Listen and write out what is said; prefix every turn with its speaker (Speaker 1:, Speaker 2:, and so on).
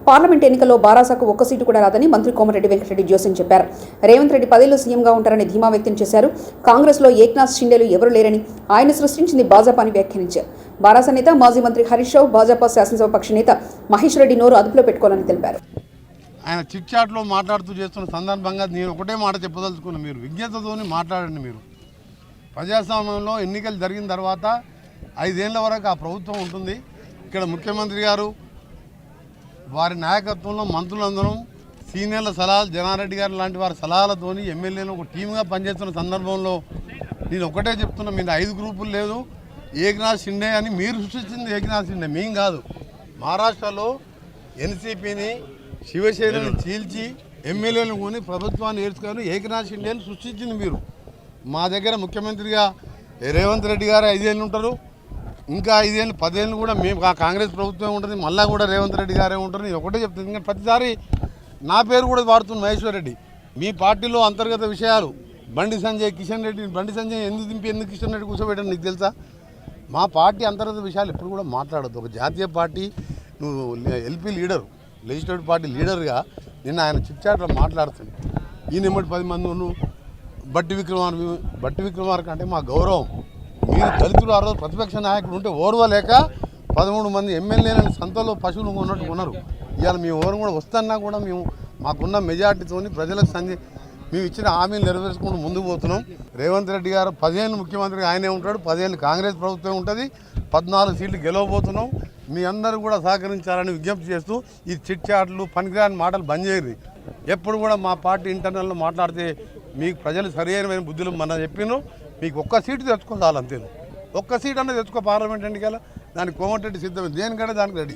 Speaker 1: Parliament ఎన్నికల్లో బారాసాకు ఒక్క seat కూడా రాదని మంత్రి కోమటిరెడ్డి వెంకటరెడ్డి జోస్యం చెప్పారు. రేవంత్ రెడ్డి 10 ఏళ్లు సీఎంగా ఉంటారని ధీమా వ్యక్తం చేశారు. కాంగ్రెస్లో ఏక్నాథ్ షిండేలు ఎవరూ లేరని, ఆయన సృష్టించింది భాజపా అని వ్యాఖ్యానించారు. బారాసా నేత మాజీ మంత్రి హరీష్ రావు, భాజపా శాసనసభ పక్ష నేత మహేష్ రెడ్డి నోరు అదుపులో పెట్టుకోవాలని తెలిపారు.
Speaker 2: ఆయన చిట్ చాట్లో మాట్లాడుతూ చేస్తున్న సందర్భంగా నేను ఒకటే మాట చెప్పదలుచుకున్నాను. మీరు విజ్ఞతతోని మాట్లాడండి. మీరు ప్రజాస్వామ్యంలో ఎన్నికలు జరిగిన తర్వాత 5 ఏళ్ల వరకు ఆ ప్రభుత్వం ఉంటుంది. ఇక్కడ ముఖ్యమంత్రి గారు వారి నాయకత్వంలో మంత్రులందరం సీనియర్ల సలహాలు, జనారెడ్డి గారు లాంటి వారి సలహాలతోని ఎమ్మెల్యేలు ఒక టీమ్గా పనిచేస్తున్న సందర్భంలో నేను ఒకటే చెప్తున్నా, మీరు 5 గ్రూపులు లేదు, ఏక్నాథ్ షిండే అని మీరు సృష్టించింది ఏక్నాథ్ షిండే, మేం కాదు. మహారాష్ట్రలో ఎన్సీపీని, శివసేనని చీల్చి ఎమ్మెల్యేలను కొని ప్రభుత్వాన్ని ఏడ్చుకొని ఏక్నాథ్ షిండేని సృష్టించింది మీరు. మా దగ్గర ముఖ్యమంత్రిగా రేవంత్ రెడ్డి గారు 5 ఏళ్ళు ఉంటారు, ఇంకా 5 ఏళ్ళు 10 ఏళ్ళు కూడా మేము కాంగ్రెస్ ప్రభుత్వం ఉంటుంది, మళ్ళీ కూడా రేవంత్ రెడ్డి గారే ఉంటారు. నేను ఒకటే చెప్తాను, ఎందుకంటే ప్రతిసారి నా పేరు కూడా వాడుతుంది మహేశ్వర్ రెడ్డి. మీ పార్టీలో అంతర్గత విషయాలు బండి సంజయ్, కిషన్ రెడ్డి, బండి సంజయ్ ఎందుకు దింపి ఎందుకు కిషన్ రెడ్డి కూర్చోబెట్టాను నీకు తెలుసా? మా పార్టీ అంతర్గత విషయాలు ఎప్పుడు కూడా మాట్లాడద్దు. ఒక జాతీయ పార్టీ, నువ్వు ఎల్పీ లీడరు, లెజిస్లేటివ్ పార్టీ లీడర్గా నిన్న ఆయన చిట్చాట్లో మాట్లాడుతుంది. ఈ నిమ్మటి 10 మంది నువ్వు బట్టి విక్రమార్క అంటే మా గౌరవం. మీరు దళితులు ఆ రోజు ప్రతిపక్ష నాయకుడు ఉంటే ఓర్వలేక 13 మంది ఎమ్మెల్యేలను సంతలో పశువులు ఉన్నట్టు ఉన్నారు. ఇవాళ మీ ఓరు కూడా వస్తున్నా కూడా మేము మాకున్న మెజార్టీతో ప్రజలకు మేము ఇచ్చిన హామీలు నెరవేర్చుకుంటూ ముందుకు పోతున్నాం. రేవంత్ రెడ్డి గారు 10 ఏళ్ళు ముఖ్యమంత్రిగా ఆయనే ఉంటాడు, 10 ఏళ్ళు కాంగ్రెస్ ప్రభుత్వం ఉంటుంది, 14 సీట్లు గెలవబోతున్నాం. మీ అందరూ కూడా సహకరించాలని విజ్ఞప్తి చేస్తూ ఈ చిట్ చాట్లు, పనికిరాని మాటలు బంద్ చేయరు. ఎప్పుడు కూడా మా పార్టీ ఇంటర్నల్లో మాట్లాడితే మీకు ప్రజలు సరైన బుద్ధులు మన చెప్పినారు. మీకు ఒక్క సీటు తెచ్చుకోవాలి అంతే. ఒక్క సీట్ అన్నది తెచ్చుకో పార్లమెంట్ ఎన్నికల, దానికి కోమటిరెడ్డి సిద్ధమే, దేనికంటే దానికి రెడీ.